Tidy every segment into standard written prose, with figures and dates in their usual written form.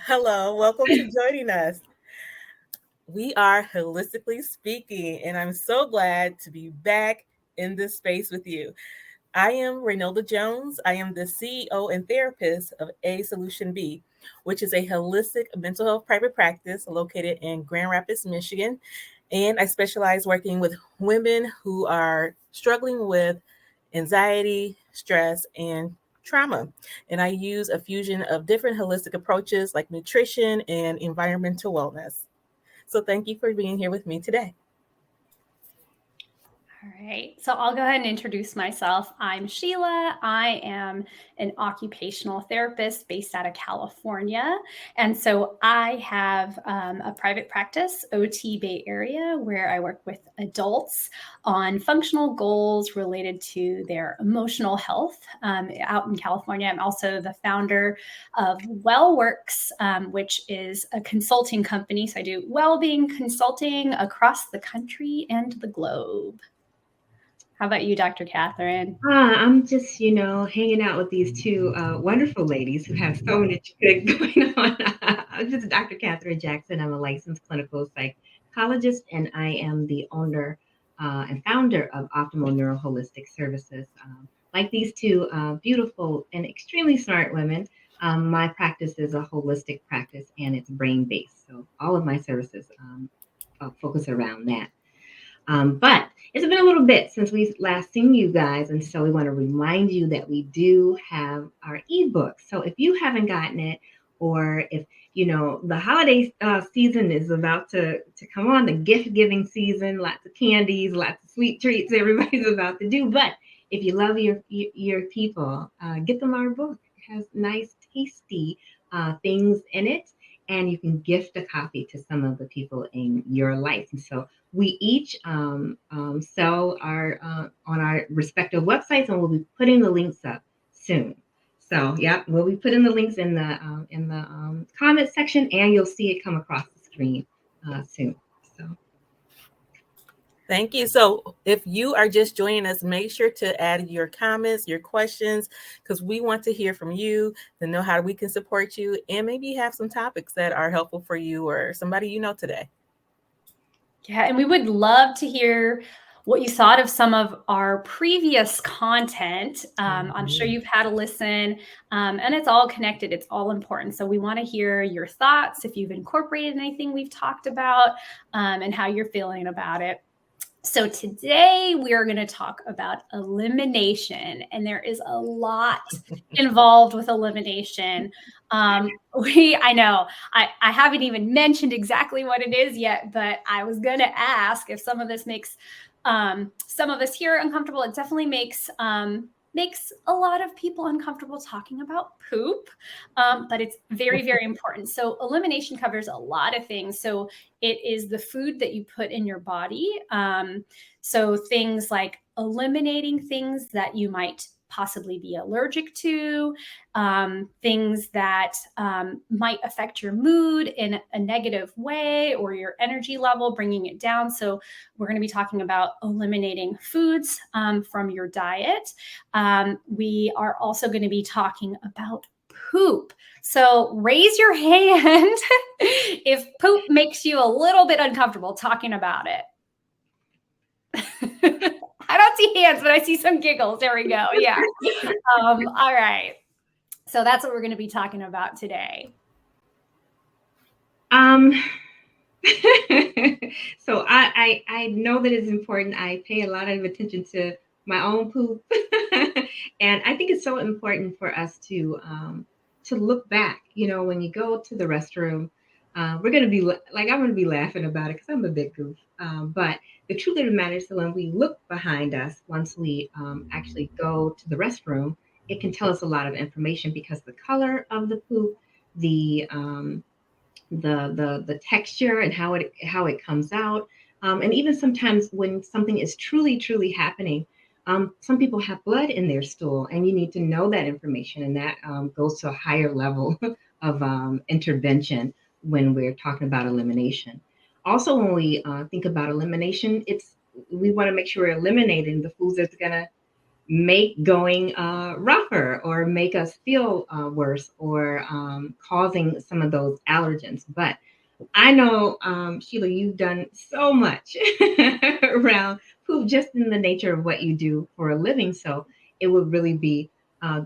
Hello, welcome to joining us. We are Holistically Speaking, and I'm so glad to be back in this space with you. I am Reynolda Jones. I am the CEO and therapist of A Solution B, which is a holistic mental health private practice located in Grand Rapids, Michigan. And I specialize working with women who are struggling with anxiety, stress, and trauma. And I use a fusion of different holistic approaches like nutrition and environmental wellness. So thank you for being here with me today. All right, so I'll go ahead and introduce myself. I'm Sheila. I am an occupational therapist based out of California. And so I have a private practice, OT Bay Area, where I work with adults on functional goals related to their emotional health out in California. I'm also the founder of WellWorks, which is a consulting company. So I do well-being consulting across the country and the globe. How about you, Dr. Catherine? I'm just, hanging out with these two wonderful ladies who have so much good going on. This is Dr. Catherine Jackson. I'm a licensed clinical psychologist, and I am the owner and founder of Optimal Neuro Holistic Services. Like these two beautiful and extremely smart women, my practice is a holistic practice, and it's brain-based. So all of my services focus around that. But it's been a little bit since we've last seen you guys, and so we want to remind you that we do have our ebook. So if you haven't gotten it, or if the holiday season is about to come on, the gift giving season, lots of candies, lots of sweet treats, everybody's about to do. But if you love your people, get them our book. It has nice, tasty things in it, and you can gift a copy to some of the people in your life. And so we each sell our on our respective websites, and we'll be putting the links up soon. So, yeah, we'll be putting the links in the comment section, and you'll see it come across the screen soon. So. Thank you. So, if you are just joining us, make sure to add your comments, your questions, because we want to hear from you to know how we can support you and maybe have some topics that are helpful for you or somebody you know today. Yeah, and we would love to hear what you thought of some of our previous content. I'm sure you've had a listen, and it's all connected. It's all important. So we want to hear your thoughts, if you've incorporated anything we've talked about, and how you're feeling about it. So today we are going to talk about elimination, and there is a lot involved with elimination. I know I haven't even mentioned exactly what it is yet, but I was going to ask if some of this makes some of us here uncomfortable. It definitely makes a lot of people uncomfortable talking about poop, but it's very, very important. So elimination covers a lot of things. So it is the food that you put in your body. So things like eliminating things that you might possibly be allergic to, things that might affect your mood in a negative way or your energy level, bringing it down. So we're going to be talking about eliminating foods from your diet. We are also going to be talking about poop. So raise your hand if poop makes you a little bit uncomfortable talking about it. I don't see hands, but I see some giggles. There we go. Yeah. All right. So that's what we're going to be talking about today. So I know that it's important. I pay a lot of attention to my own poop, and I think it's so important for us to look back. When you go to the restroom, we're gonna be like I'm gonna be laughing about it because I'm a big goof. But the truth of the matter is that when we look behind us, once we actually go to the restroom, it can tell us a lot of information because the color of the poop, the the texture and how it comes out, and even sometimes when something is truly happening, some people have blood in their stool, and you need to know that information, and that goes to a higher level of intervention when we're talking about elimination. Also, when we think about elimination, we want to make sure we're eliminating the foods that's gonna make going rougher or make us feel worse or causing some of those allergens. But I know, Sheila, you've done so much around poop just in the nature of what you do for a living. So it would really be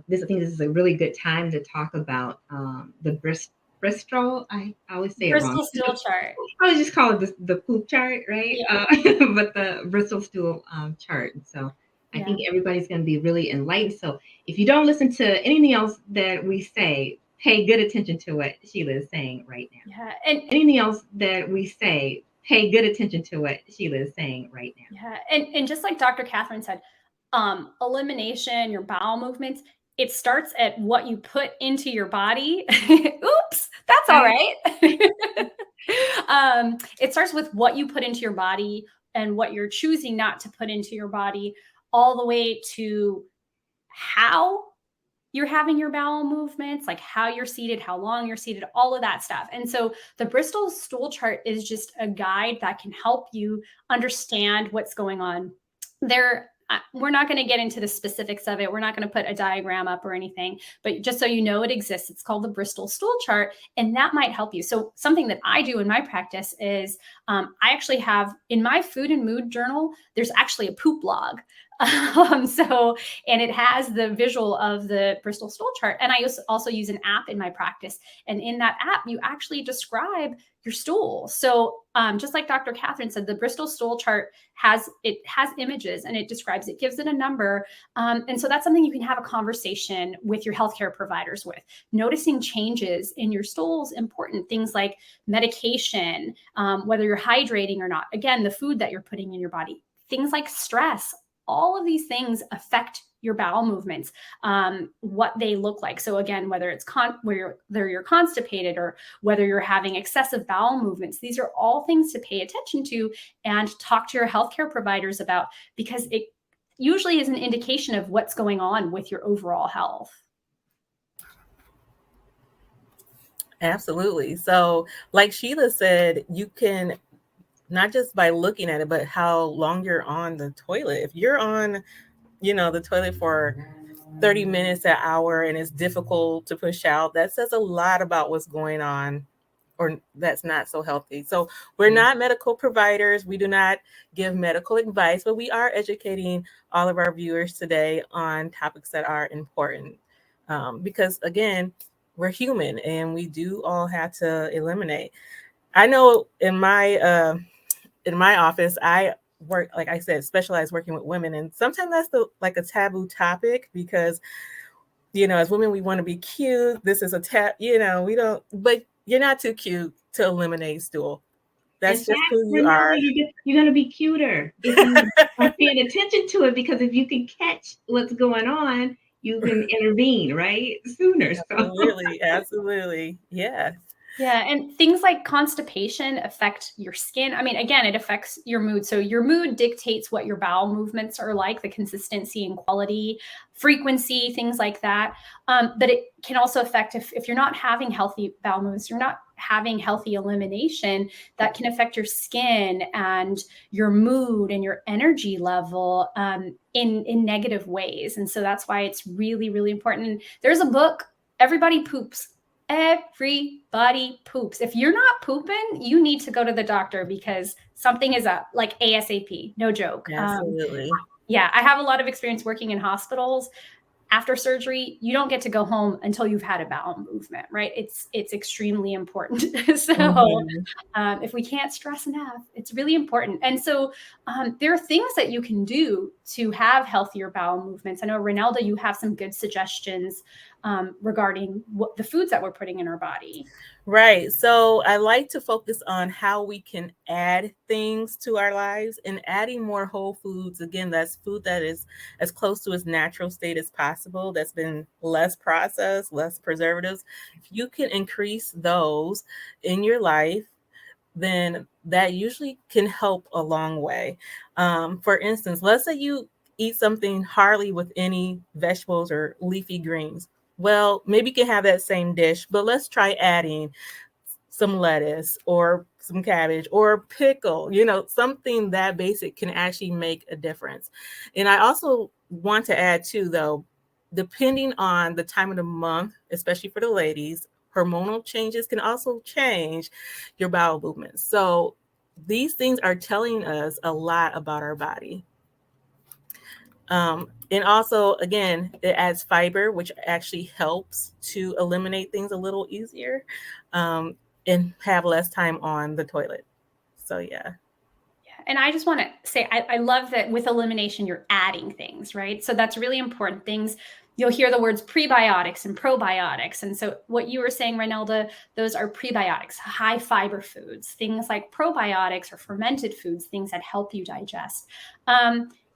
this. I think this is a really good time to talk about the Bristol. I always say it wrong. Bristol stool chart. I would just call it the poop chart, right? Yeah. But the Bristol stool chart. So I Yeah. think everybody's going to be really enlightened. So if you don't listen to anything else that we say, pay good attention to what Sheila is saying right now. Yeah. Anything else that we say, pay good attention to what Sheila is saying right now. Yeah. And just like Dr. Catherine said, elimination, your bowel movements, it starts at what you put into your body. Oops, that's all Right? right. It starts with what you put into your body and what you're choosing not to put into your body, all the way to how you're having your bowel movements, like how you're seated, how long you're seated, all of that stuff. And so the Bristol stool chart is just a guide that can help you understand what's going on. We're not going to get into the specifics of it. We're not going to put a diagram up or anything, but just so you know it exists, it's called the Bristol stool chart, and that might help you. So something that I do in my practice is I actually have in my food and mood journal, there's actually a poop log. And it has the visual of the Bristol stool chart. And I also use an app in my practice. And in that app, you actually describe your stool. So just like Dr. Catherine said, the Bristol stool chart has images and it describes, it gives it a number. And so that's something you can have a conversation with your healthcare providers with. Noticing changes in your stool is important. Things like medication, whether you're hydrating or not. Again, the food that you're putting in your body. Things like stress. All of these things affect your bowel movements, what they look like. So again, whether you're constipated or whether you're having excessive bowel movements, these are all things to pay attention to and talk to your healthcare providers about, because it usually is an indication of what's going on with your overall health. Absolutely. So, like Sheila said, you can not just by looking at it, but how long you're on the toilet. If you're on, the toilet for 30 minutes, an hour, and it's difficult to push out, that says a lot about what's going on or that's not so healthy. So we're not medical providers. We do not give medical advice, but we are educating all of our viewers today on topics that are important. Because again, we're human and we do all have to eliminate. I know in my office, I work, like I said, specialize working with women. And sometimes that's like a taboo topic because, as women, we want to be cute. This is we don't, but you're not too cute to eliminate stool. In That's just fact, who you Renella, are. you're going to be cuter if you are paying attention to it, because if you can catch what's going on, you can intervene, right? Sooner. So, Absolutely. Absolutely. Yeah. Yeah, and things like constipation affect your skin. I mean, again, it affects your mood. So your mood dictates what your bowel movements are like, the consistency and quality, frequency, things like that. But it can also affect if you're not having healthy bowel movements, you're not having healthy elimination, that can affect your skin and your mood and your energy level in negative ways. And so that's why it's really, really important. And there's a book, Everybody Poops. Everybody poops. If you're not pooping, you need to go to the doctor because something is up, like ASAP. No joke. Absolutely. Yeah, I have a lot of experience working in hospitals. After surgery, you don't get to go home until you've had a bowel movement, right? It's extremely important. So if we can't stress enough, it's really important. And so there are things that you can do to have healthier bowel movements. I know, Renelda, you have some good suggestions regarding what the foods that we're putting in our body. Right. So I like to focus on how we can add things to our lives, and adding more whole foods. Again, that's food that is as close to its natural state as possible, that's been less processed, less preservatives. If you can increase those in your life, then that usually can help a long way. For instance, let's say you eat something hardly with any vegetables or leafy greens. Well, maybe you can have that same dish, but let's try adding some lettuce or some cabbage or pickle, something that basic can actually make a difference. And I also want to add too, though, depending on the time of the month, especially for the ladies, hormonal changes can also change your bowel movements. So these things are telling us a lot about our body. And also, again, it adds fiber, which actually helps to eliminate things a little easier, and have less time on the toilet. So, yeah. And I just want to say, I love that with elimination, you're adding things, right? So that's really important. Things, you'll hear the words prebiotics and probiotics. And so what you were saying, Renelda, those are prebiotics, high fiber foods, things like probiotics or fermented foods, things that help you digest.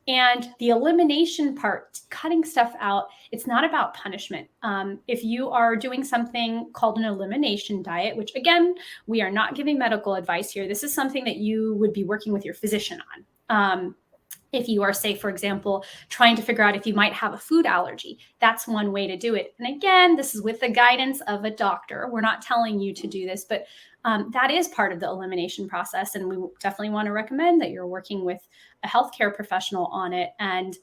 And the elimination part, cutting stuff out, it's not about punishment. If you are doing something called an elimination diet, which again, we are not giving medical advice here. This is something that you would be working with your physician on. If you are, say, for example, trying to figure out if you might have a food allergy, that's one way to do it. And again, this is with the guidance of a doctor. We're not telling you to do this, but that is part of the elimination process. And we definitely want to recommend that you're working with a healthcare professional on it. And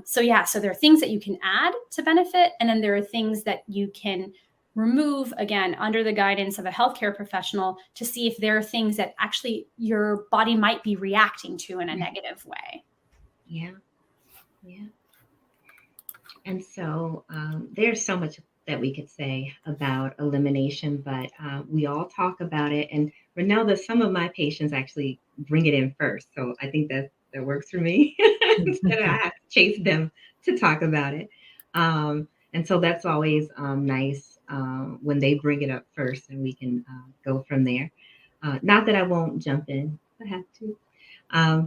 so there are things that you can add to benefit. And then there are things that you can remove, again, under the guidance of a healthcare professional to see if there are things that actually your body might be reacting to in a negative way. Yeah. And so there's so much that we could say about elimination, but we all talk about it. And Renelda, some of my patients actually bring it in first. So I think that works for me instead of I have to chase them to talk about it. And so that's always nice when they bring it up first and we can go from there. Not that I won't jump in, I have to.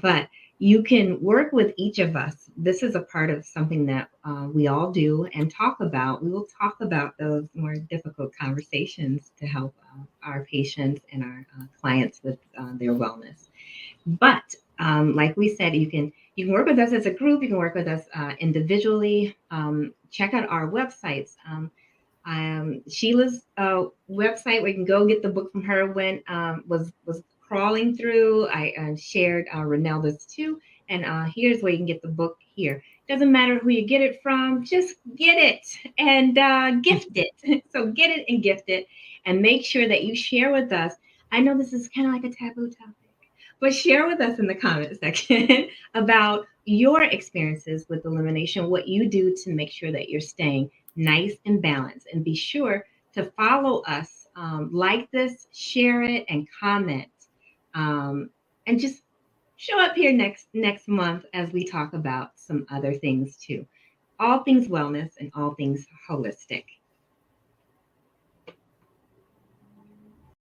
But you can work with each of us. This is a part of something that we all do and talk about. We will talk about those more difficult conversations to help our patients and our clients with their wellness. But like we said, you can work with us as a group. You can work with us individually. Check out our websites. Sheila's website, where you can go get the book from her, when was crawling through. I shared Renelda's too, and here's where you can get the book here. Doesn't matter who you get it from, just get it and gift it. So get it and gift it, and make sure that you share with us. I know this is kind of like a taboo topic, but share with us in the comment section about your experiences with elimination, what you do to make sure that you're staying nice and balanced. And be sure to follow us, like this, share it, and comment. And just show up here next month as we talk about some other things too. All things wellness and all things holistic.